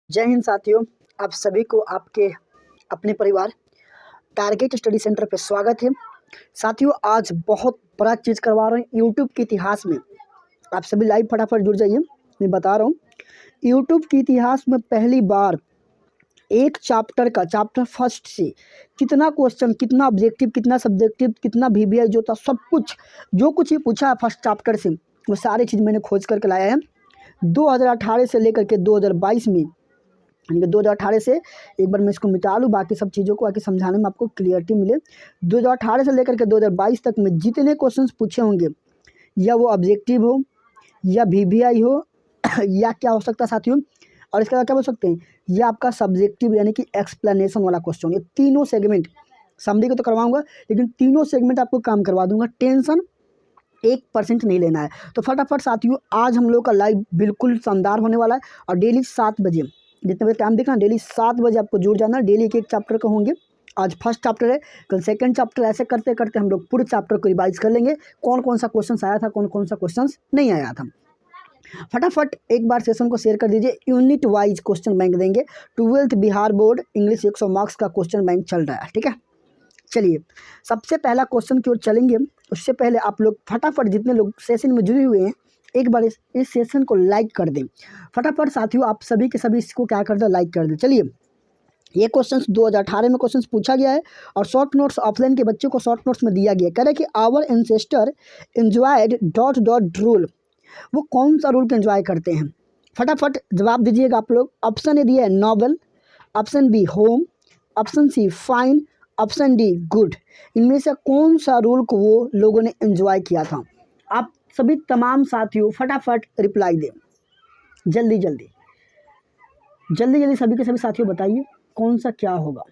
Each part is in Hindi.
जय हिंद साथियों, आप सभी को आपके अपने परिवार टारगेट स्टडी सेंटर पे स्वागत है। साथियों, आज बहुत बड़ा चीज़ करवा रहे हैं यूट्यूब के इतिहास में। आप सभी लाइव फटाफट जुड़ जाइए। मैं बता रहा हूँ, यूट्यूब के इतिहास में पहली बार एक चैप्टर फर्स्ट से कितना क्वेश्चन, कितना ऑब्जेक्टिव, कितना सब्जेक्टिव, कितना वीवीआई जो था, सब कुछ जो कुछ ही पूछा है फर्स्ट चैप्टर से, वो सारी चीज़ मैंने खोज करके लाया है। 2018 से लेकर के 2022 में, यानी कि 2018 से, एक बार मैं इसको मिटा लूँ बाकी सब चीज़ों को आके समझाने में आपको क्लियरिटी मिले। 2018 से लेकर के 2022 तक में जितने क्वेश्चंस पूछे होंगे, या वो ऑब्जेक्टिव हो या वीवीआई हो या क्या हो सकता है साथियों, और इसके अलावा क्या बोल सकते हैं, ये आपका सब्जेक्टिव यानी कि एक्सप्लेनेशन वाला क्वेश्चन। ये तीनों सेगमेंट समरी को तो करवाऊंगा, लेकिन तीनों सेगमेंट आपको काम करवा दूंगा। टेंशन 1% नहीं लेना है। तो फटाफट साथियों, आज हम लोग का लाइव बिल्कुल शानदार होने वाला है, और डेली 7 बजे, जितने बजे टाइम देखना, डेली 7 बजे आपको जुड़ जाना। डेली एक चैप्टर का होंगे। आज फर्स्ट चैप्टर है, कल सेकंड चैप्टर। ऐसे करते करते हम लोग पूरे चैप्टर को रिवाइज कर लेंगे, कौन कौन सा क्वेश्चन आया था, कौन कौन सा क्वेश्चन नहीं आया था। फटाफट एक बार सेशन को शेयर कर दीजिए। यूनिट वाइज क्वेश्चन बैंक देंगे। 12th Bihar board English 100 marks का क्वेश्चन बैंक चल रहा है, ठीक है। चलिए, सबसे पहला क्वेश्चन की ओर चलेंगे। उससे पहले आप लोग फटाफट, जितने लोग सेशन में जुड़े हुए हैं, एक बार इस सेशन को लाइक कर दें फटाफट साथियों। आप सभी के सभी इसको क्या कर दें, लाइक कर दें। चलिए, ये क्वेश्चन 2018 में क्वेश्चन पूछा गया है, और शॉर्ट नोट्स ऑफलाइन के बच्चों को शॉर्ट नोट्स में दिया गया। कह रहे कि our ancestor enjoyed dot dot rule. वो कौन सा रूल को एंजॉय करते हैं? फटाफट जवाब दीजिएगा आप लोग। ऑप्शन ए दिया है novel, option B home, option C fine, option D good. इनमें से कौन सा रूल को वो लोगों ने एंजॉय किया था? आप सभी तमाम साथियों फटाफट रिप्लाई दें, जल्दी जल्दी जल्दी जल्दी सभी के सभी साथियों बताइए कौन सा क्या होगा।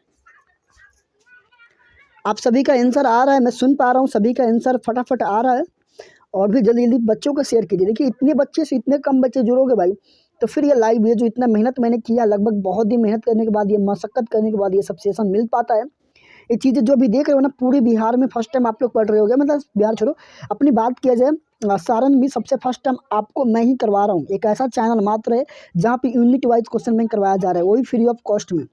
आप सभी का आंसर आ रहा है, मैं सुन पा रहा हूँ, सभी का आंसर फटाफट आ रहा है। और भी जल्दी जल्दी बच्चों को शेयर कीजिए। देखिए, इतने बच्चे से इतने कम बच्चे जुड़ोगे भाई, तो फिर ये लाइव, ये जो इतना मेहनत मैंने किया, लगभग बहुत दिन मेहनत करने के बाद, ये मशक्कत करने के बाद ये सब सेशन मिल पाता है। ये चीज़ें जो अभी देख रहे हो ना, पूरे बिहार में फर्स्ट टाइम आप लोग पढ़ रहे हो गए। मतलब बिहार छोड़ो, अपनी बात किया जाए, सारण भी सबसे फर्स्ट टाइम आपको मैं ही करवा रहा हूँ। एक ऐसा चैनल मात्र है जहाँ पे यूनिट वाइज क्वेश्चन बैंक करवाया जा रहा है, वो भी फ्री ऑफ कॉस्ट में।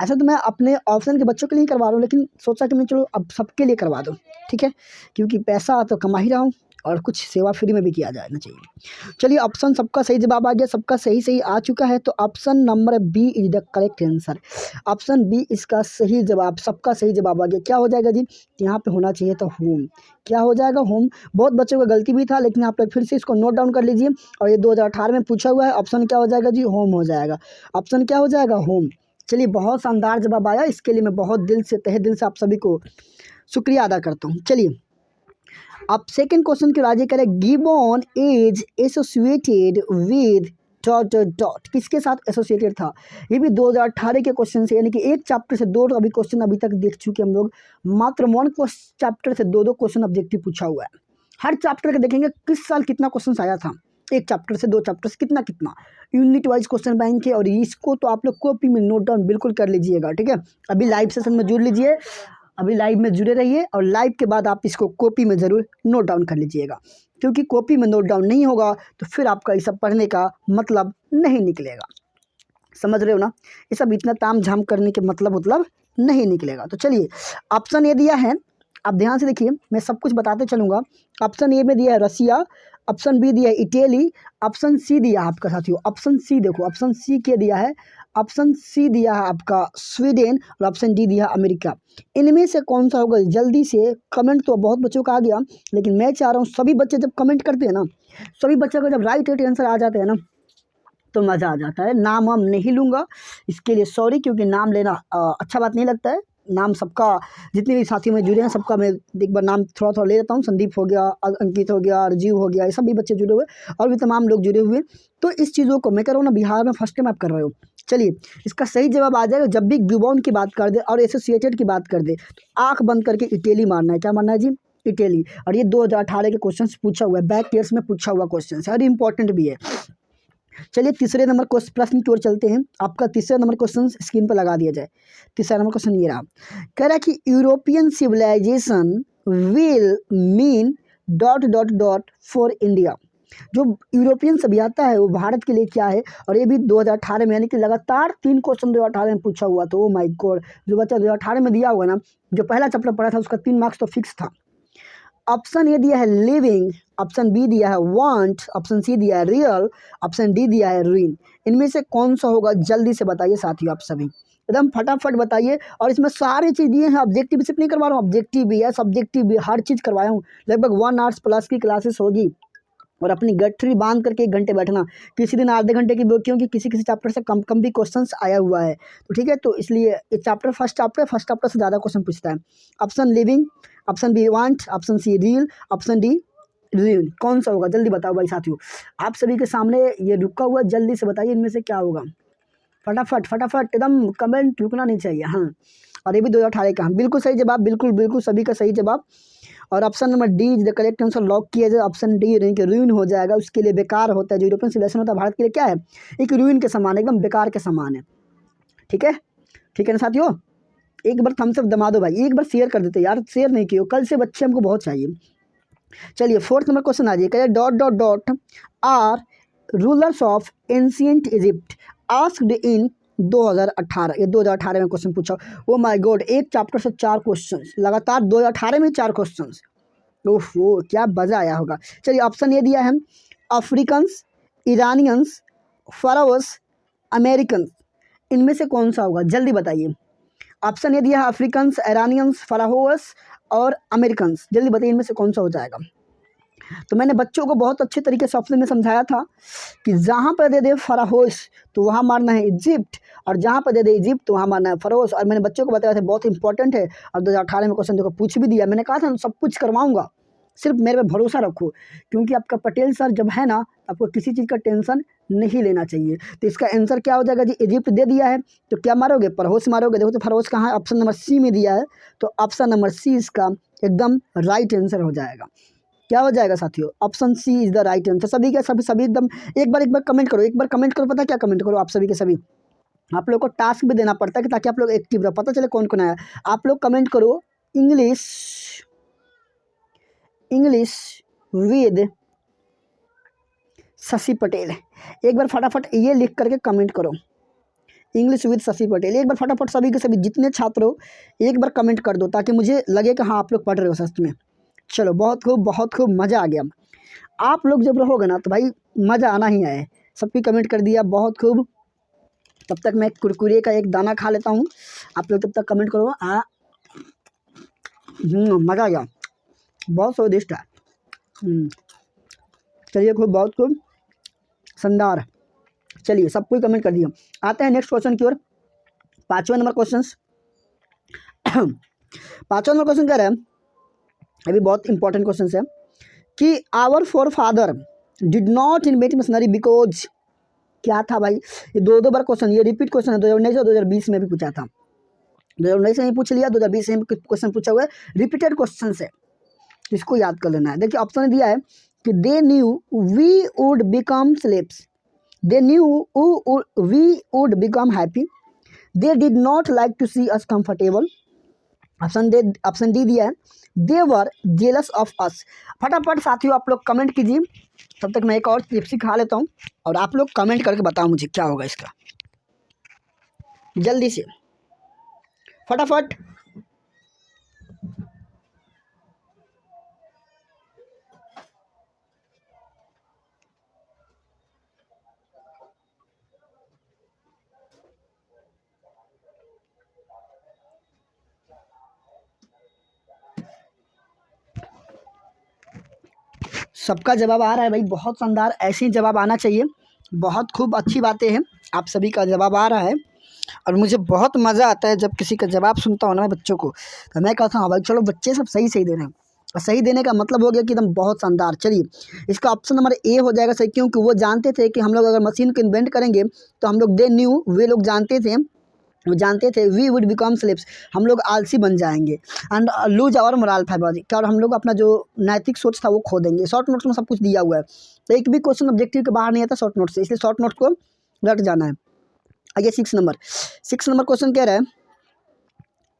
ऐसा तो मैं अपने ऑप्शन के बच्चों के लिए करवा रहा हूँ, लेकिन सोचा कि मैं चलो अब सबके लिए करवा दूँ, ठीक है, क्योंकि पैसा तो कमा ही रहा हूँ, और कुछ सेवा फ्री में भी किया जाना चाहिए। चलिए, ऑप्शन सबका सही जवाब आ गया, सबका सही सही आ चुका है। तो option number B is the correct answer. Option B इसका सही जवाब, सबका सही जवाब आ गया। क्या हो जाएगा जी? यहाँ पे होना चाहिए तो होम। क्या हो जाएगा? होम। बहुत बच्चों का गलती भी था, लेकिन आप लोग फिर से इसको नोट डाउन कर लीजिए। और ये 2018 में पूछा हुआ है। ऑप्शन क्या हो जाएगा जी? होम हो जाएगा। ऑप्शन क्या हो जाएगा? होम। चलिए, बहुत शानदार जवाब आया। इसके लिए मैं बहुत दिल से, तहे दिल से आप सभी को शुक्रिया अदा करता हूँ। चलिए, अब सेकंड क्वेश्चन की राजी करें। Gibbon is associated with dot dot. किसके साथ एसोसिएटेड था? ये भी 2018 के क्वेश्चन से, यानी कि एक चैप्टर से दो अभी क्वेश्चन अभी तक देख चुके हम लोग। मात्र वन चैप्टर से दो क्वेश्चन ऑब्जेक्टिव पूछा हुआ है। हर चैप्टर के देखेंगे किस साल कितना क्वेश्चन आया था। एक चैप्टर से दो चैप्टर से कितना कितना यूनिट वाइज क्वेश्चन बैंक है। और इसको तो आप लोग कॉपी में नोट डाउन बिल्कुल कर लीजिएगा, ठीक है। अभी लाइव सेशन में जुड़ लीजिए, अभी लाइव में जुड़े रहिए, और लाइव के बाद आप इसको कॉपी में ज़रूर नोट डाउन कर लीजिएगा, क्योंकि कॉपी में नोट डाउन नहीं होगा तो फिर आपका ये सब पढ़ने का मतलब नहीं निकलेगा। समझ रहे हो ना? ये सब इतना ताम झाम करने के मतलब नहीं निकलेगा। तो चलिए, ऑप्शन ए दिया है, आप ध्यान से देखिए, मैं सब कुछ बताते चलूँगा। ऑप्शन ए में दिया है रसिया, ऑप्शन बी दिया है इटली, ऑप्शन सी दिया है आपका साथियों, ऑप्शन सी देखो, ऑप्शन सी क्या दिया है? ऑप्शन सी दिया है आपका स्वीडन, और ऑप्शन डी दिया है अमेरिका। इनमें से कौन सा होगा? जल्दी से कमेंट। तो बहुत बच्चों का आ गया, लेकिन मैं चाह रहा हूँ सभी बच्चे जब कमेंट करते हैं ना, सभी बच्चों को जब राइट आंसर आ जाते हैं ना, तो मज़ा आ जाता है। नाम हम नहीं लूँगा, इसके लिए सॉरी, क्योंकि नाम लेना अच्छा बात नहीं लगता है। नाम सबका, जितने भी साथी में जुड़े हैं सबका मैं एक बार नाम थोड़ा थोड़ा ले लेता हूँ। संदीप हो गया, अंकित हो गया, राजीव हो गया, ये सभी बच्चे जुड़े हुए, और भी तमाम लोग जुड़े हुए। तो इस चीज़ों को मैं कर रहा हूँ ना, बिहार में फर्स्ट टाइम आप कर रहे हो। चलिए, इसका सही जवाब आ जाएगा। जब भी गिबन की बात कर दे और एसोसिएटेड की बात कर दे, तो आँख बंद करके इटली मारना है। क्या मारना है जी? इटली। और ये 2018 के क्वेश्चन पूछा हुआ है, बैक ईयर्स में पूछा हुआ क्वेश्चन है, और इंपॉर्टेंट भी है। चलिए, तीसरे नंबर प्रश्न की ओर चलते हैं। आपका तीसरा नंबर क्वेश्चन स्क्रीन पर लगा दिया जाए। तीसरा नंबर क्वेश्चन ये रहा, कह रहा है कि European civilization will mean dot dot dot for India. जो यूरोपियन सभ्यता है वो भारत के लिए क्या है, और ये भी 2018 में, यानी कि लगातार 3 क्वेश्चन 2018 में पूछा हुआ। तो ओ माय गॉड, जो बच्चा 2018 में दिया हुआ ना, जो पहला चैप्टर पढ़ा था उसका 3 मार्क्स तो फिक्स था। ऑप्शन ए दिया है लिविंग, ऑप्शन बी दिया है वांट, ऑप्शन सी दिया है रियल, ऑप्शन डी दिया है रुइन। इनमें से कौन सा होगा, जल्दी से बताइए साथियों, आप सभी एकदम फटाफट बताइए। और इसमें सारी चीज़ दिए हैं, ऑब्जेक्टिव सिर्फ नहीं करवा रहा हूँ, ऑब्जेक्टिव भी है, सब्जेक्टिव भी, हर चीज़ करवाया हूँ। लगभग 1 आवर्स प्लस की क्लासेस होगी, और अपनी गठरी बांध करके 1 घंटे बैठना, किसी दिन आधे घंटे की, क्योंकि किसी किसी चैप्टर से कम कम भी क्वेश्चंस आया हुआ है। तो ठीक है, तो इसलिए ये चैप्टर फर्स्ट चैप्टर से ज़्यादा क्वेश्चन पूछता है। Option living, option B want, option C real, option D real, कौन सा होगा जल्दी बताओ भाई साथियों, आप सभी के सामने ये रुका हुआ, जल्दी से बताइए इनमें से क्या होगा। फटाफट फटाफट एकदम, कमेंट रुकना नहीं चाहिए। हाँ, और ये भी 2018 का, बिल्कुल सही जवाब, बिल्कुल बिल्कुल सभी का सही जवाब। और option number D is the correct answer, lock किया जाए। ऑप्शन डी यानी कि रूइन हो जाएगा, उसके लिए बेकार होता है। जो यूरोपियन सिविलाइजेशन होता है भारत के लिए क्या है, एक रूइन के समान है, एकदम बेकार के समान है। ठीक है, ठीक है ना साथियों, एक बार थम्स अप दमा दो भाई, एक बार शेयर कर देते यार, शेयर नहीं किए, कल से बच्चे हमको बहुत चाहिए। चलिए 4th नंबर क्वेश्चन आ जाइए, कहिए dot dot dot are rulers of ancient Egypt asked in 2018, ये 2018 में क्वेश्चन पूछा। ओ माय गॉड, एक चैप्टर से 4 क्वेश्चन लगातार, 2018 में 4 क्वेश्चन, ओहो क्या मज़ा आया होगा। चलिए ऑप्शन ये दिया है अफ्रीकन्स, ईरानियंस, फ़ारओस, अमेरिकन, इनमें से कौन सा होगा जल्दी बताइए। ऑप्शन ये दिया है अफ्रीकन्स, ईरानियंस, फ़ारओस और अमेरिकन्स, जल्दी बताइए इनमें से कौन सा हो जाएगा। तो मैंने बच्चों को बहुत अच्छे तरीके से ऑप्शन में समझाया था कि जहाँ पर दे दे फ़ारओस तो वहाँ मारना है इजिप्ट, और जहाँ पर दे दे इजिप्ट तो वहाँ मारना है फ़ारओस। और मैंने बच्चों को बताया था बहुत इंपॉर्टेंट है, और 2018 में क्वेश्चन देखो पूछ भी दिया। मैंने कहा था सब कुछ करवाऊंगा, सिर्फ मेरे पे भरोसा रखो, क्योंकि आपका पटेल सर जब है ना, आपको किसी चीज़ का टेंशन नहीं लेना चाहिए। तो इसका आंसर क्या हो जाएगा जी, इजिप्ट दे दिया है तो क्या मारोगे, फ़ारओस मारोगे। देखो तो फ़ारओस कहाँ है, ऑप्शन नंबर सी में दिया है, तो ऑप्शन नंबर सी इसका एकदम राइट आंसर हो जाएगा। क्या हो जाएगा साथियों, option C is the right answer. सभी के सभी एकदम, एक बार कमेंट करो, एक बार कमेंट करो, पता क्या कमेंट करो आप सभी के सभी, आप लोग को टास्क भी देना पड़ता है कि ताकि आप लोग एक्टिव रहो, पता चले कौन कौन आया। आप लोग कमेंट करो इंग्लिश विद शशि पटेल, एक बार फटाफट ये लिख करके कमेंट करो, इंग्लिश विद शशि पटेल। एक बार फटाफट सभी के सभी जितने छात्र हो एक बार कमेंट कर दो, ताकि मुझे लगे कि हाँ आप लोग पढ़ रहे हो सच में। चलो बहुत खूब बहुत खूब, मज़ा आ गया। आप लोग जब रहोगे ना तो भाई मज़ा आना ही है। सबकी कमेंट कर दिया, बहुत खूब। तब तक मैं कुरकुरे का एक दाना खा लेता हूँ, आप लोग तब तक कमेंट करो। मज़ा आ गया, बहुत स्वादिष्ट है। चलिए खूब, बहुत खूब शानदार। चलिए सब कोई कमेंट कर दिया, आते हैं नेक्स्ट क्वेश्चन की ओर। 5वां नंबर क्वेश्चन 5वां नंबर क्वेश्चन कह रहे हैं, अभी बहुत इंपॉर्टेंट क्वेश्चन है कि our forefather did not invent machinery because, क्या था भाई, ये 2 बार क्वेश्चन, ये रिपीट क्वेश्चन है, 2019 और 2020 में भी पूछा था। 2019 में पूछ लिया, 2020 में क्वेश्चन पूछा हुआ है, रिपीटेड क्वेश्चन है, इसको याद कर लेना है। देखिए ऑप्शन दिया है कि they knew we would become slaves, they knew we would become happy, they did not like to see us comfortable, option D दिया है दे वर जेलस ऑफ अस। फटाफट साथियों आप लोग कमेंट कीजिए, तब तक मैं एक और टिप्सी खा लेता हूँ, और आप लोग कमेंट करके बताओ मुझे क्या होगा इसका, जल्दी से फटाफट। सबका जवाब आ रहा है भाई, बहुत शानदार, ऐसे ही जवाब आना चाहिए। बहुत खूब, अच्छी बातें हैं, आप सभी का जवाब आ रहा है, और मुझे बहुत मज़ा आता है जब किसी का जवाब सुनता हूँ ना मैं बच्चों को, तो मैं कहता हूँ भाई चलो बच्चे सब सही सही दे रहे हैं, और सही देने का मतलब हो गया कि एकदम बहुत शानदार। चलिए इसका ऑप्शन नंबर ए हो जाएगा सही, क्योंकि वो जानते थे कि हम लोग अगर मशीन को इन्वेंट करेंगे तो हम लोग दे न्यू, वे लोग जानते थे, वो जानते थे वी वुड बिकम स्लेव्स, हम लोग आलसी बन जाएंगे, and lose our moral fibre, क्या, और हम लोग अपना जो नैतिक सोच था वो खो देंगे। शॉर्ट नोट्स में सब कुछ दिया हुआ है, तो एक भी क्वेश्चन ऑब्जेक्टिव के बाहर नहीं आता शॉर्ट नोट से, इसलिए शॉर्ट नोट को रट जाना है। आइए 6 नंबर क्वेश्चन कह रहा है,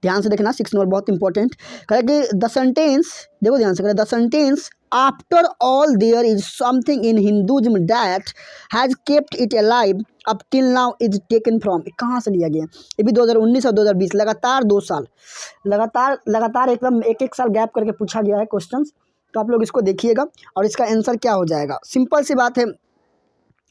ध्यान से देखना, 6 नंबर बहुत इंपॉर्टेंट, कह कि द सेंटेंस, देखो ध्यान से, कह the sentence after all there is something in Hinduism that has kept it alive up till now is taken from. कहाँ से लिया गया? ये भी 2019 और 2020 लगातार 2 साल, लगातार एकदम एक एक साल गैप करके पूछा गया है क्वेश्चन। तो आप लोग इसको देखिएगा और इसका आंसर क्या हो जाएगा। सिंपल सी बात है,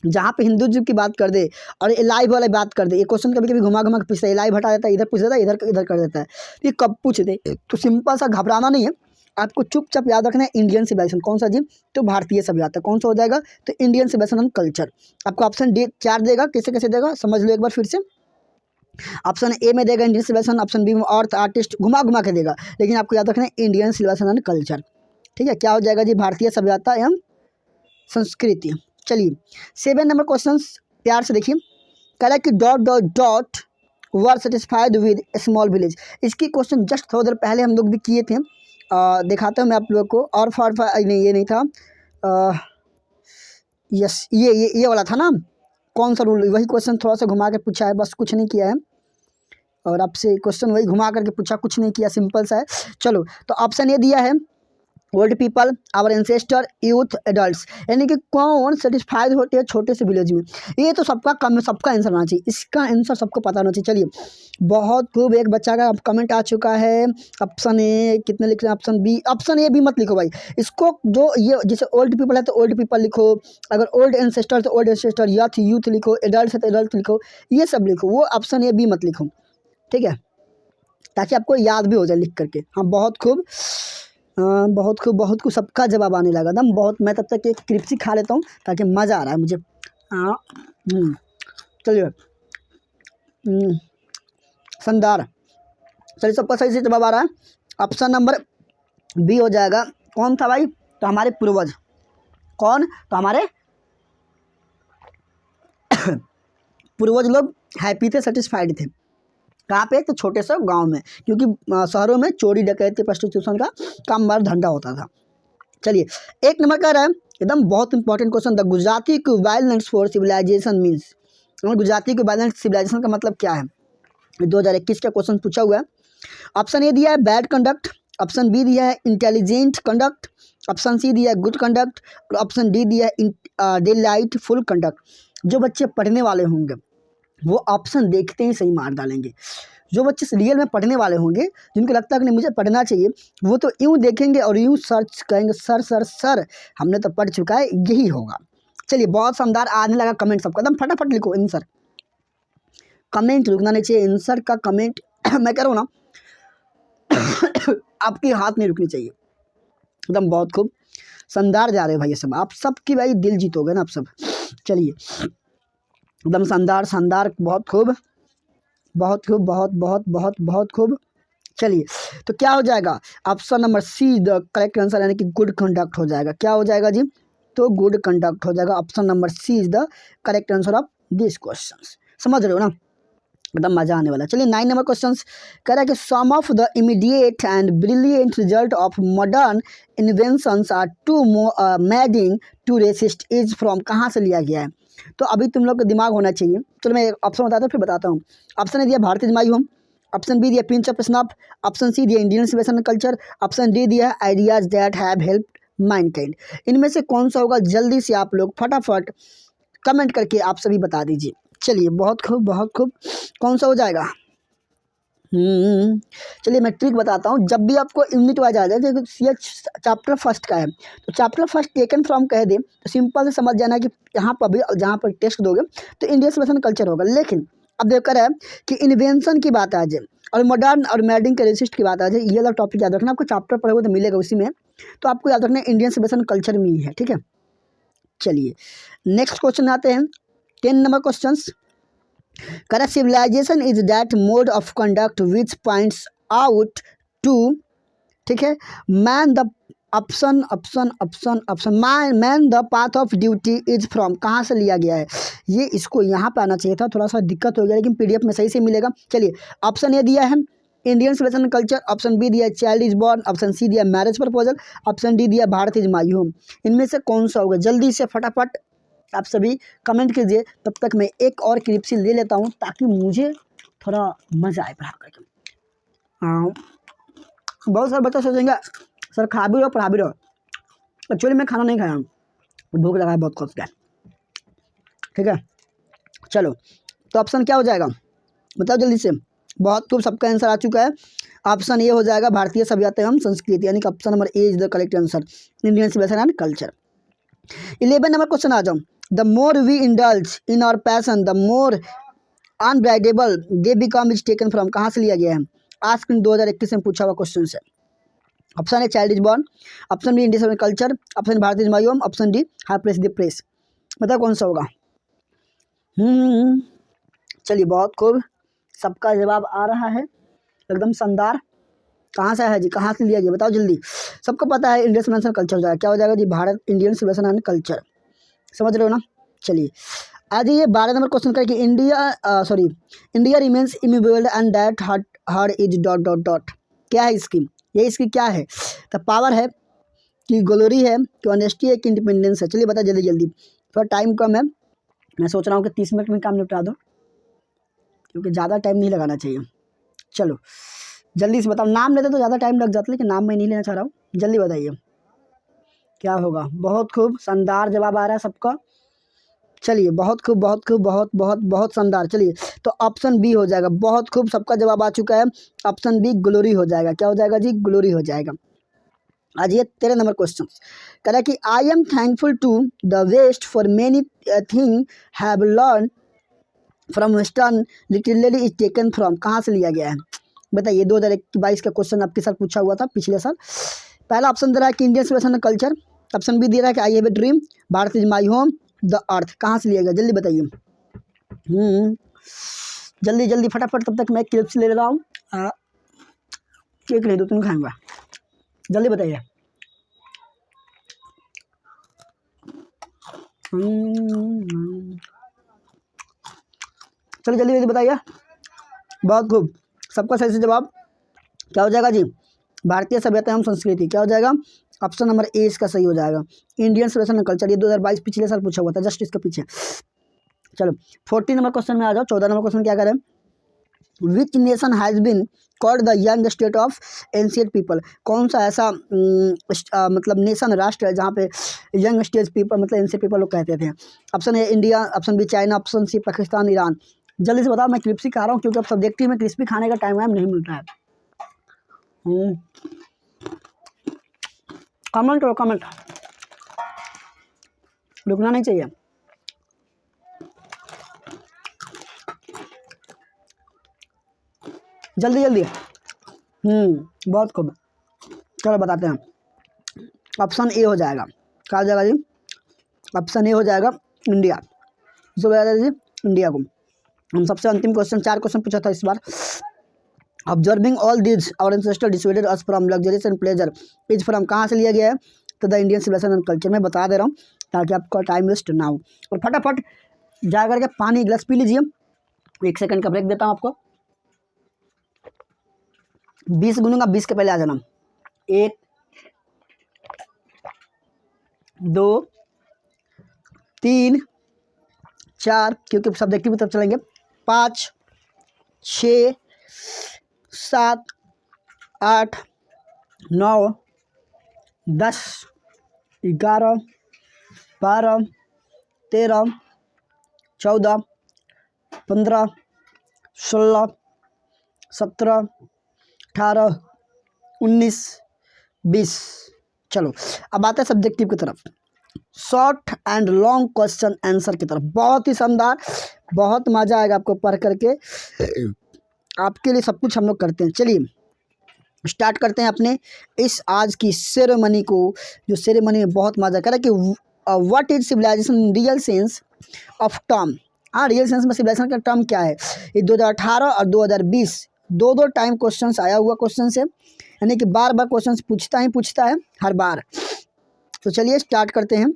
जहाँ पे हिंदुज्म की बात कर दे और लाइव वाला बात कर दे, ये क्वेश्चन कभी कभी घुमा घुमा के पूछता है, लाइव हटा देता है, इधर पूछ देता है, इधर इधर कर देता है। ये कब पूछ दे, तो सिंपल सा घबराना नहीं है, आपको चुपचाप याद रखना है इंडियन सिविलाइजेशन। कौन सा जी? तो भारतीय सभ्यता। कौन सा हो जाएगा? तो इंडियन सिविलाइजेशन एंड कल्चर। आपको ऑप्शन डी 4 देगा, कैसे कैसे देगा समझ लो एक बार फिर से। ऑप्शन ए में देगा इंडियन सिविलाइजेशन, ऑप्शन बी में अर्थ आर्टिस्ट, घुमा घुमा के देगा, लेकिन आपको याद रखना है इंडियन सिविलाइजेशन एंड कल्चर। ठीक है, क्या हो जाएगा जी? भारतीय सभ्यता एवं संस्कृति। चलिए 7 नंबर क्वेश्चन प्यार से देखिए। कह रहा है कि dot dot dot were satisfied with small village. इसकी क्वेश्चन जस्ट थोड़ी देर पहले हम लोग भी किए थे। दिखाता हूँ मैं आप लोग को। और फॉर नहीं, ये नहीं था। यस, ये वाला था ना। कौन सा रूल? वही क्वेश्चन थोड़ा सा घुमा के पूछा है, बस कुछ नहीं किया है। और आपसे क्वेश्चन वही घुमा करके पूछा, कुछ नहीं किया, सिंपल सा है। चलो, तो ऑप्शन ये दिया है old people, our ancestor, youth, adults, यानी कि कौन सेटिस्फाइड होते हैं छोटे से विलेज में। ये तो सबका कम, सबका आंसर होना चाहिए, इसका आंसर सबको पता होना चाहिए। चलिए बहुत खूब, एक बच्चा का कमेंट आ चुका है। ऑप्शन ए कितने लिख रहे हैं? Option B. ऑप्शन ए भी मत लिखो भाई, इसको जो ये जैसे ओल्ड पीपल है तो ओल्ड पीपल लिखो, अगर ओल्ड एंसेस्टर तो ओल्ड एंसेस्टर, यूथ यूथ लिखो, एडल्ट है तो एडल्ट लिखो, ये सब लिखो। वो ऑप्शन ए बी मत लिखो, ठीक है, ताकि आपको याद भी हो जाए लिख करके। हाँ बहुत खूब, बहुत खूब, बहुत खूब, सबका जवाब आने लगा दम बहुत। मैं तब तक एक क्रिप्सी खा लेता हूँ ताकि मज़ा आ रहा है मुझे। हाँ चलिए, शानदार। चलिए सबका सही से जवाब आ रहा है। ऑप्शन नंबर बी हो जाएगा। कौन था भाई? तो हमारे पूर्वज। कौन? तो हमारे पूर्वज लोग हैप्पी थे, सेटिस्फाइड थे। कहाँ पे? तो छोटे से गांव में, क्योंकि शहरों में चोरी डकैती प्रोस्टिट्यूशन का काम बार धंधा होता था। चलिए 1 नंबर का रहा है एकदम बहुत important question. The Gujarati equivalent for civilization means. Gujarati equivalent civilization का मतलब क्या है? 2021 का क्वेश्चन पूछा हुआ है। ऑप्शन ए दिया है बैड कंडक्ट, ऑप्शन बी दिया है इंटेलिजेंट कंडक्ट, ऑप्शन सी दिया है गुड कंडक्ट, और ऑप्शन डी दिया है डिलाइटफुल कंडक्ट। जो बच्चे पढ़ने वाले होंगे वो ऑप्शन देखते ही सही मार डालेंगे। जो बच्चे रियल में पढ़ने वाले होंगे, जिनको लगता है कि नहीं मुझे पढ़ना चाहिए, वो तो यूँ देखेंगे और यूँ सर्च करेंगे, सर सर सर हमने तो पढ़ चुका है, यही होगा। चलिए बहुत शानदार, आने लगा कमेंट सबका, एकदम फटाफट लिखो आंसर। कमेंट रुकना नहीं चाहिए, आंसर का कमेंट मैं कह रहा हूँ ना आपके हाथ नहीं रुकनी चाहिए। एकदम बहुत खूब, शानदार जा रहे हो भाई, ये सब आप सबकी भाई दिल जीतोगे ना आप सब। चलिए एकदम शानदार शानदार, बहुत खूब, बहुत खूब, बहुत बहुत बहुत बहुत खूब। चलिए तो क्या हो जाएगा? Option number see the correct answer, यानी कि गुड कंडक्ट हो जाएगा। क्या हो जाएगा जी? तो गुड कंडक्ट हो जाएगा। Option number C is the correct answer of this question. समझ रहे हो ना? एकदम मजा आने वाला। चलिए 9 नंबर क्वेश्चन कह रहा है कि some of the immediate and brilliant result of modern inventions are too maddening to resist is from. कहाँ से लिया गया है? तो अभी तुम लोग का दिमाग होना चाहिए। चलो मैं ऑप्शन बताता हूँ फिर बताता हूँ। ऑप्शन ए दिया भारतीय जमाई होम, ऑप्शन बी दिया pinch of snuff, option C दिया Indian civilization culture, option D दिया ideas that have helped mankind. इनमें से कौन सा होगा? जल्दी से आप लोग फटाफट कमेंट करके आप सभी बता दीजिए। चलिए बहुत खूब, बहुत खूब, कौन सा हो जाएगा? चलिए मैं ट्रिक बताता हूँ। जब भी आपको यूनिट वाइज आ जाए, जैसे ये चैप्टर फर्स्ट का है तो चैप्टर फर्स्ट टेकन फ्रॉम कह दे तो सिंपल से समझ जाना कि यहाँ पर भी जहाँ पर टेस्ट दोगे तो इंडियन सिविलाइजेशन कल्चर होगा। लेकिन अब देखकर है कि इन्वेंशन की बात आ जाए और मॉडर्न और मैडिंग के रेसिस्ट की बात आ जाए, ये वाला टॉपिक याद रखना। आपको चैप्टर पढ़ोगे तो मिलेगा उसी में, तो आपको याद रखना इंडियन सिविलाइजेशन कल्चर में ही है, ठीक है। चलिए नेक्स्ट क्वेश्चन आते हैं 10 number question. Correct civilization is that mode of conduct which points out to, ठीक है, man the option option option option man the path of duty is from. कहाँ से लिया गया है? ये इसको यहाँ पे आना चाहिए था, थोड़ा सा दिक्कत हो गया, लेकिन पीडीएफ में सही से मिलेगा। चलिए ऑप्शन ए दिया है Indian civilization culture, option B दिया child is born, option C दिया मैरिज प्रपोजल, ऑप्शन डी दिया भारत इज माई होम। इनमें से कौन सा होगा? जल्दी से फटाफट आप सभी कमेंट कीजिए। तब तक मैं एक और क्लिप्सी ले लेता हूँ ताकि मुझे थोड़ा मज़ा आए पढ़ा करके। हाँ बहुत सारे बच्चे सोचेंगे सर खा भी रहो पढ़ा भी रहो, एक्चुअली मैं खाना नहीं खाया हूँ, भूख लगा है बहुत कुछ का। ठीक है, चलो तो ऑप्शन क्या हो जाएगा बताओ जल्दी से। बहुत खूब, सबका आंसर आ चुका है। ऑप्शन ए हो जाएगा भारतीय सभ्यता एवं संस्कृति, यानी कि option number A is the correct answer, Indian civilization and culture. 11 number question आ जाओ। The more we indulge in our passion the more unbridled they become is taken from, कहाँ से लिया गया है? आस्क इन 2021 में पूछा हुआ क्वेश्चन से। Option A child is born, option B Indian culture, option भारतीय मायूम, option D high press the press. बताओ कौन सा होगा? चलिए बहुत खूब, सबका जवाब आ रहा है एकदम शानदार। कहाँ से है जी, कहाँ से लिया गया बताओ जल्दी। सबको पता है इंडियन सिविलाइजेशन कल्चर हो जाएगा, क्या हो जाएगा जी? Bharat Indian civilization and culture, समझ रहे हो ना। चलिए आज ये 12 नंबर क्वेश्चन करें कि India remains immovable and that her is dot dot dot. क्या है इसकी? ये इसकी क्या है? तो पावर है कि ग्लोरी है कि ऑनेस्टी है कि इंडिपेंडेंस है? चलिए बता जल्दी जल्दी, थोड़ा टाइम कम है, मैं सोच रहा हूँ कि 30 मिनट में काम निपटा दो, क्योंकि ज़्यादा टाइम नहीं लगाना चाहिए। चलो जल्दी से बताओ, नाम लेते तो ज़्यादा टाइम लग जाता, लेकिन नाम मैं नहीं लेना चाह रहा हूँ। जल्दी बताइए क्या होगा। बहुत खूब, शानदार जवाब आ रहा है सबका। चलिए बहुत खूब, बहुत खूब, बहुत बहुत बहुत शानदार। चलिए तो ऑप्शन बी हो जाएगा। बहुत खूब, सबका जवाब आ चुका है, ऑप्शन बी ग्लोरी हो जाएगा। क्या हो जाएगा जी? ग्लोरी हो जाएगा। आज ये 13 नंबर क्वेश्चन कह रहा है कि I am thankful to the West for many thing have learn from western literally is taken from, कहाँ से लिया गया है बताइए? 2022 का क्वेश्चन आपके साथ पूछा हुआ था पिछले साल। पहला ऑप्शन दे रहा है कि Indian civilization and culture, option B दे रहा है कि I have a dream, Bharat is my home, the earth, कहाँ से लिया गया जल्दी बताइए। जल्दी जल्दी फटाफट, तब तक मैं क्लिप्स ले रहा हूँ, केक ले दो, तुम खाऊंगा, जल्दी बताइए। चलो जल्दी जल्दी बताइए। बहुत खूब, सबका सही से जवाब क्या हो जाएगा जी? भारतीय सभ्यता एवं संस्कृति। क्या हो जाएगा? ऑप्शन नंबर ए इसका सही हो जाएगा, इंडियन सिविलाइजेशन एंड कल्चर। ये 2022 पिछले साल पूछा हुआ था, जस्ट इसके पीछे। चलो 14 नंबर क्वेश्चन में आ जाओ। 14 नंबर क्वेश्चन क्या करें? Which nation has been called the young state of ancient people, कौन सा ऐसा मतलब नेशन राष्ट्र है जहाँ पे यंग स्टेज पीपल मतलब एंशिएंट पीपल लोग कहते थे? Option A India, option B China, option C Pakistan, Iran. जल्दी से बताओ, मैं क्रिस्पी खा रहा हूँ क्योंकि अब सब्जेक्टिव में क्रिस्पी खाने का टाइम नहीं मिलता है। कमेंट करो, कमेंट, रुकना नहीं चाहिए। जल्दी जल्दी। बहुत खूब, चलो बताते हैं। ऑप्शन ए हो जाएगा, क्या हो जाएगा जी? ऑप्शन ए हो जाएगा इंडिया, जो बताया जी इंडिया को। हम सबसे अंतिम क्वेश्चन, 4 क्वेश्चन पूछा था इस बार। Observing all this our ancestor decided us from luxuries and pleasure is from, कहाँ से लिया गया है? तो the Indian civilization and culture. मैं बता दे रहा हूँ ताकि आपका टाइम वेस्ट ना हो, और फटाफट जा करके पानी गिलास पी लीजिए। 1 सेकंड का ब्रेक देता हूँ आपको। 20 गुनूंगा, 20 के पहले आ जाना। 1 2 3 4, क्योंकि सब्जेक्टिव की तरफ चलेंगे, 5 6 7 8 9 10 11 12 13 14 15 16 17 18 19 20। चलो अब आते हैं सब्जेक्टिव की तरफ, short and long question answer की तरफ। बहुत ही शानदार, बहुत मज़ा आएगा आपको पढ़ करके, आपके लिए सब कुछ हम लोग करते हैं। चलिए स्टार्ट करते हैं अपने इस आज की सेरेमनी को, जो सेरेमनी में बहुत मज़ा करा कि what is civilization in real sense of term. हाँ, रियल सेंस में सिविलाइजेशन का टर्म क्या है? ये 2018 और 2020 दो टाइम क्वेश्चन आया हुआ क्वेश्चन से, यानी कि बार बार क्वेश्चन पूछता है हर बार। तो चलिए स्टार्ट करते हैं।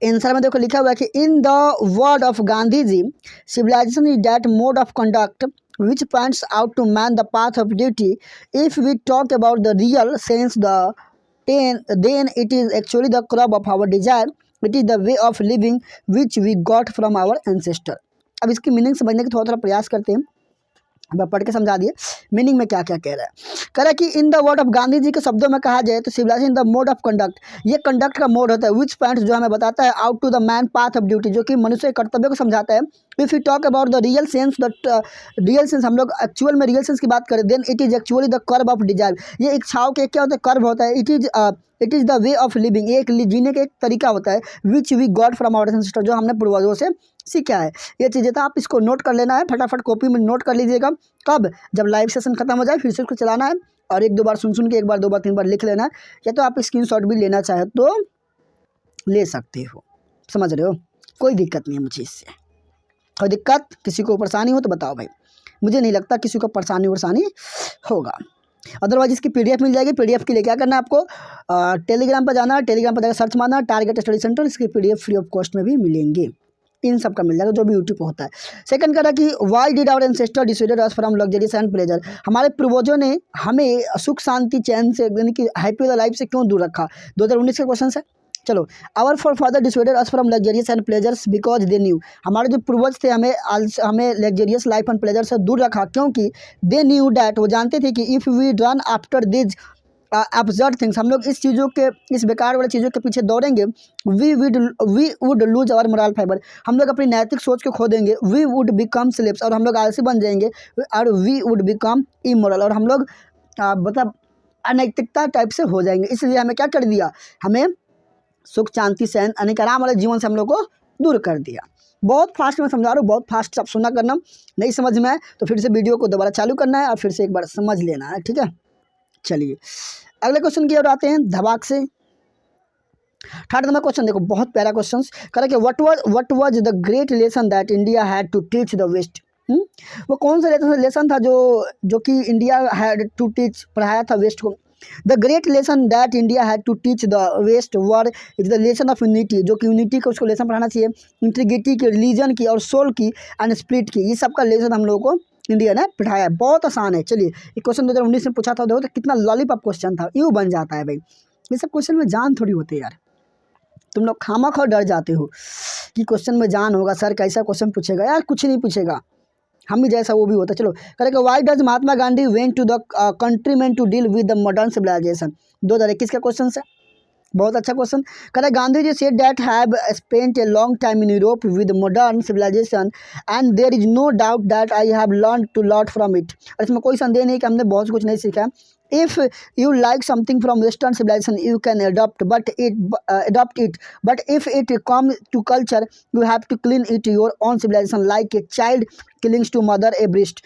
आंसर में देखो लिखा हुआ है कि in the word of Gandhi ji, civilization is that mode of conduct which points out to man the path of duty. If we talk about the real sense, then it is actually the crop of our desire. It is the way of living which we got from our ancestor. अब इसकी मीनिंग समझने की थोड़ा प्रयास करते हैं। अब पढ़ के समझा दिए मीनिंग में क्या क्या कह रहा है। कह रहा है कि in the word of Gandhi ji के शब्दों में कहा जाए तो civilization the mode of conduct, ये कंडक्ट का मोड होता है विच पॉइंट जो हमें बताता है out to the man path of duty, जो कि मनुष्य के कर्तव्य को समझाता है। If you talk about the real sense, the real sense, हम लोग एक्चुअल में रियल सेंस की बात करें, then it is actually the curve of desire, ये इच्छाओं के क्या होता है, कर्व होता है। It is the way of living, एक जीने का एक तरीका होता है which we got from our ancestor, जो हमने पूर्वजों से सीखा है। ये चीज़ें तो आप इसको नोट कर लेना है, फटाफट कॉपी में नोट कर लीजिएगा। कब? जब लाइव सेशन खत्म हो जाए फिर से उसको चलाना है और एक दो बार सुन के, एक बार, दो बार, तीन बार लिख लेना है, या तो आप स्क्रीनशॉट भी लेना चाहे तो ले सकते हो। समझ रहे हो? कोई दिक्कत नहीं है मुझे इससे। कोई दिक्कत, किसी को परेशानी हो तो बताओ भाई, मुझे नहीं लगता किसी को परेशानी होगा। अदरवाइज इसकी पीडीएफ मिल जाएगी। पीडीएफ के लिए क्या करना है आपको, टेलीग्राम पर जाना, टेलीग्राम पर जाकर सर्च मारना टारगेट स्टडी सेंटर, इसकी पीडीएफ फ्री ऑफ कॉस्ट में भी मिलेंगे। इन सब का मिल जाएगा जो भी यूट्यूब पर होता है। सेकंड कह रहा कि why did our ancestor decided us from luxuries and pleasure, हमारे पूर्वजों ने हमें सुख शांति चैन से, यानी कि हैप्पी लाइफ से क्यों दूर रखा। 2019 का क्वेश्चन है। चलो, our father decided us from luxurious and pleasures because they knew, हमारे जो पूर्वज थे हमें लग्जरियस लाइफ एंड प्लेजर से दूर रखा क्योंकि दे न्यू डैट, वो जानते थे कि if we run after these absurd things, हम लोग इस चीज़ों के, इस बेकार वाले चीज़ों के पीछे दौड़ेंगे, we would lose our moral fibre, हम लोग अपनी नैतिक सोच को खो देंगे, वी वुड बिकम स्लेव्स, और हम लोग आलसी बन जाएंगे, और वी वुड बिकम इमोरल, और हम लोग मतलब अनैतिकता टाइप से हो जाएंगे। इसलिए हमें क्या कर दिया, हमें सुख शांति सैन यानी कि आराम वाले जीवन से हम लोग को दूर कर दिया। बहुत फास्ट में समझा रहा हूँ, बहुत फास्ट आप सुना करना, नहीं समझ में आए तो फिर से वीडियो को दोबारा चालू करना है और फिर से एक बार समझ लेना है, ठीक है। चलिए अगले क्वेश्चन की ओर आते हैं धबाक से। थर्ड नंबर क्वेश्चन देखो, बहुत प्यारा क्वेश्चन कह रहा है कि what was the great lesson that India had to teach the West, वो कौन सा लेसन था जो कि इंडिया हैड टू टीच, पढ़ाया था वेस्ट को। The great lesson that India had to teach the West were is the lesson of unity, जो कि यूनिटी को उसको लेसन पढ़ाना चाहिए, इंटीग्रिटी की, रिलीजन की और सोल की एंड स्पिरिट की, ये सब का लेसन हम लोगों को इंडिया ने पढ़ाया। बहुत आसान है। चलिए, ये क्वेश्चन 2019 में पूछा था, देखो तो कितना लॉलीपॉप क्वेश्चन था, यूँ बन जाता है भाई। ये सब क्वेश्चन में जान थोड़ी होती है यार, तुम लोग खामखा डर जाते हो कि क्वेश्चन में जान होगा, सर कैसा क्वेश्चन पूछेगा। यार कुछ नहीं पूछेगा, हम ही जैसा वो भी होता है। चलो करेगा, why does Mahatma Gandhi went to the countryman to deal with the modern civilization, 2021 का क्वेश्चन है, बहुत अच्छा क्वेश्चन। करेगा, Gandhi ji said that have spent a long time in Europe with modern civilization and there is no doubt that I have learn to lot from it, और इसमें कोई संदेह नहीं कि हमने बहुत कुछ नहीं सीखा। If you like something from Western civilization, you can adopt it. But if it comes to culture, you have to clean it your own civilization, like a child clings to mother a breast.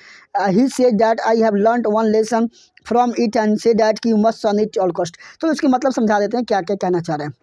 He said that I have learned one lesson from it and said that you must learn it all cost. तो इसके मतलब समझा देते हैं क्या क्या कहना चाह रहे हैं,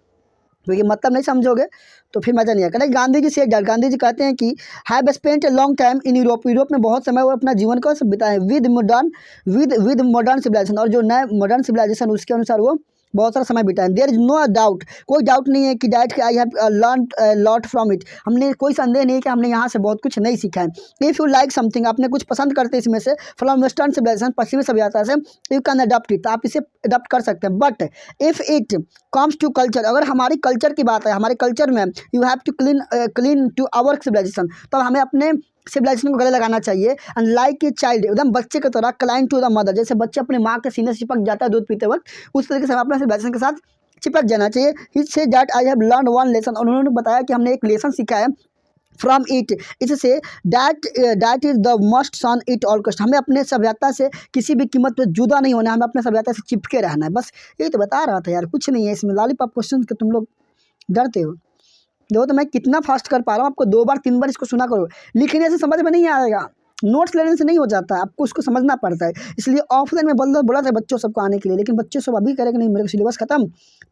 क्योंकि मतलब नहीं समझोगे तो फिर मज़ा नहीं आएगा। गांधी जी से गांधी जी कहते हैं कि have spent a long time in Europe, Europe में बहुत समय वो अपना जीवन को बिताए विद मॉडर्न सिविलाइजेशन, और जो नए मॉडर्न सिविलाइजेशन उसके अनुसार वो बहुत सारा समय बिताए। देयर इज नो डाउट, कोई डाउट नहीं है कि that I have learn lot from it, हमने कोई संदेह नहीं कि हमने यहाँ से बहुत कुछ नहीं सीखा है। इफ़ यू लाइक समथिंग, आपने कुछ पसंद करते हैं इसमें से, फ्रॉम वेस्टर्न सिविलाइजेशन, पश्चिमी सभ्यता से, यू कैन अडॉप्ट इट, आप इसे अडॉप्ट कर सकते हैं। But if it comes to culture, अगर हमारी कल्चर की बात है, हमारे कल्चर में you have to cling to our civilization, तो हमें अपने सिविलाइजेशन को गले लगाना चाहिए। एंड लाइक ए चाइल्ड, एकदम बच्चे की तरह, क्लाइंट टू द मदर, जैसे बच्चे अपने माँ के सीने से चिपक जाता है दूध पीते वक्त, उस तरीके से हमें अपने सिविलाइजेशन के साथ चिपक जाना चाहिए। He said that I have learn one lesson, उन्होंने बताया कि हमने एक लेसन सीखा है फ्रॉम इट, इससे that is the must shun at all cost, हमें अपने सभ्यता से किसी भी कीमत पर जुदा नहीं होना है, हमें अपने सभ्यता से चिपके रहना है। बस यही तो बता रहा था यार, कुछ नहीं है इसमें। लॉलीपॉप क्वेश्चन के तुम लोग डरते हो। देखो तो मैं कितना फास्ट कर पा रहा हूँ, आपको 2 बार 3 बार इसको सुना करो, लिखने से समझ में नहीं आएगा, नोट्स लेने से नहीं हो जाता है, आपको उसको समझना पड़ता है। इसलिए ऑफलाइन में बोला था बच्चों सबको आने के लिए, लेकिन बच्चे सब अभी करेंगे नहीं, मेरे सिलेबस खत्म।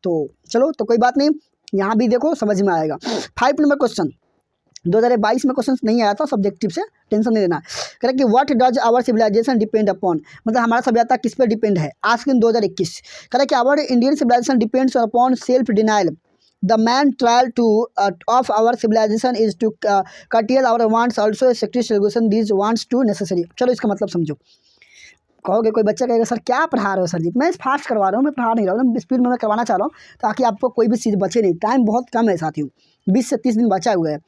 तो चलो, तो कोई बात नहीं, यहाँ भी देखो समझ में आएगा। 5 नंबर क्वेश्चन 2022 में क्वेश्चन नहीं आया था सब्जेक्टिव से, टेंशन नहीं लेना। कह रहे कि what does our civilization depend upon, मतलब हमारा सभ्यता किस पर डिपेंड है, आस्क इन 2021। कह रहे कि our Indian civilization depends upon self denial, the main trial of our civilization is to curtail our wants, also sacrificing these wants to necessary। चलो इसका मतलब समझो। कहोगे, कोई बच्चा कहेगा सर क्या पढ़ा रहे हो सर जी, मैं फास्ट करवा रहा हूँ, मैं पढ़ा नहीं रहा हूँ, स्पीड में मैं करवाना चाह रहा हूँ ताकि आपको कोई भी चीज़ बचे नहीं, टाइम बहुत कम है साथियों, 20 से 30 दिन बचा हुआ है।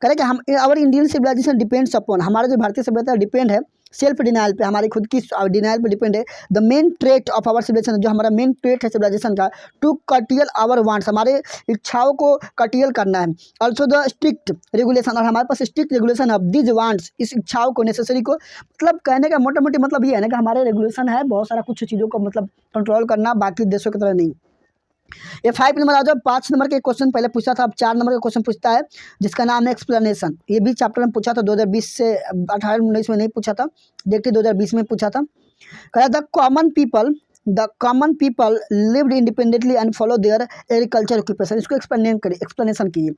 कह रहे कि हम our Indian civilization depends upon, हमारा जो भारतीय सभ्यता डिपेंड है सेल्फ डिनाइल पे, हमारी खुद की डिनाइल पे डिपेंड है। The main trait of our civilization, जो हमारा मेन ट्रेट है सिविलाइजेशन का, टू कटियल आवर वांट्स, हमारे इच्छाओं को कटियल करना है। ऑल्सो द स्ट्रिक्ट रेगुलेशन, और हमारे पास strict regulation of these wants, इस इच्छाओं को, नेसेसरी को, मतलब कहने का मोटा मोटी मतलब ये है ना कि हमारे रेगुलेशन है बहुत सारा कुछ चीज़ों को मतलब कंट्रोल करना, बाकी देशों की तरह नहीं। ये 5 नंबर आ जाओ। 5 नंबर के क्वेश्चन पहले पूछा था, अब 4 नंबर का क्वेश्चन पूछता है जिसका नाम है एक्सप्लेनेशन। ये भी चैप्टर में पूछा था 2020 से 18-19 में नहीं पूछा था, देखते 2020 में पूछा था। कहा the common people lived independently and follow their agriculture occupation. इसको एक्सप्लेनेशन कीजिए।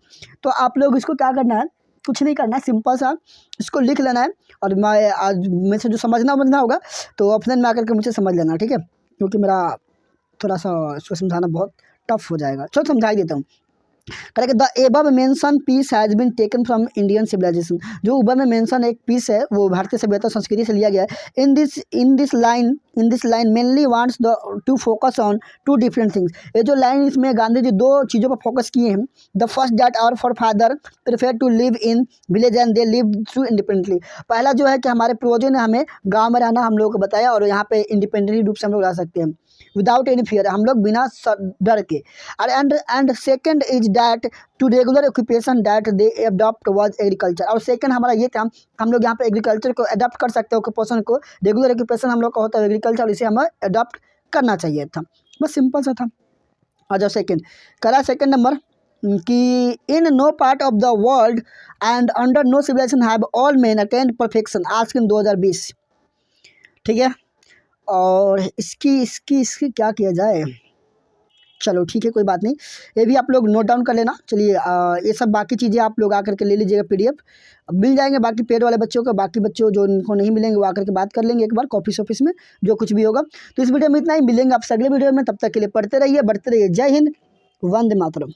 तो आप लोग इसको क्या करना है, कुछ नहीं करना है, सिंपल सा इसको लिख लेना है, और मैं आज में से जो समझना होगा तो ऑप्शन में आकर के मुझे समझ लेना, ठीक है, क्योंकि मेरा थोड़ा सा इसको समझाना बहुत टफ हो जाएगा। चलो समझा ही देता हूँ। Correct, the above mention piece has been taken from Indian civilization. जो ऊपर में मेंशन एक पीस है वो भारतीय सभ्यता संस्कृति से लिया गया है। In this line mainly wants the to focus on two different things. ये जो लाइन, इसमें गांधी जी 2 चीज़ों पर फोकस किए हैं। The first that our forefather prefer to live in village and they live through independently. पहला जो है कि हमारे पूर्वजों ने हमें गाँव में रहना हम लोगों को बताया, और यहाँ पे इंडिपेंडेंटली रूप से हम लोग रह सकते हैं विदाउट एनी फियर, हम लोग बिना डर के। And second is that two regular occupation that they adopt was agriculture. और सेकंड हमारा ये था, हम लोग यहाँ पे एग्रीकल्चर को अडॉप्ट कर सकते हैं, ऑक्यूपेशन को, रेगुलर ऑक्यूपेशन हम लोग का होता है एग्रीकल्चर, इसे हमें अडॉप्ट करना चाहिए था। बस सिंपल सा था। आ जाओ सेकेंड, करा सेकेंड नंबर कि in no part of the world and under no civilization have all man attained perfection, आज के 2020, ठीक है। और इसकी क्या किया जाए, चलो ठीक है कोई बात नहीं, ये भी आप लोग नोट डाउन कर लेना। चलिए ये सब बाकी चीज़ें आप लोग आकर के ले लीजिएगा, PDF मिल जाएंगे बाकी पेड वाले बच्चों को, बाकी बच्चों जो उनको नहीं मिलेंगे वो आकर के बात कर लेंगे एक बार ऑफिस में, जो कुछ भी होगा। तो इस वीडियो में इतना ही, मिलेंगे आपसे अगले वीडियो में, तब तक के लिए पढ़ते रहिए, बढ़ते रहिए। जय हिंद, वंदे मातरम।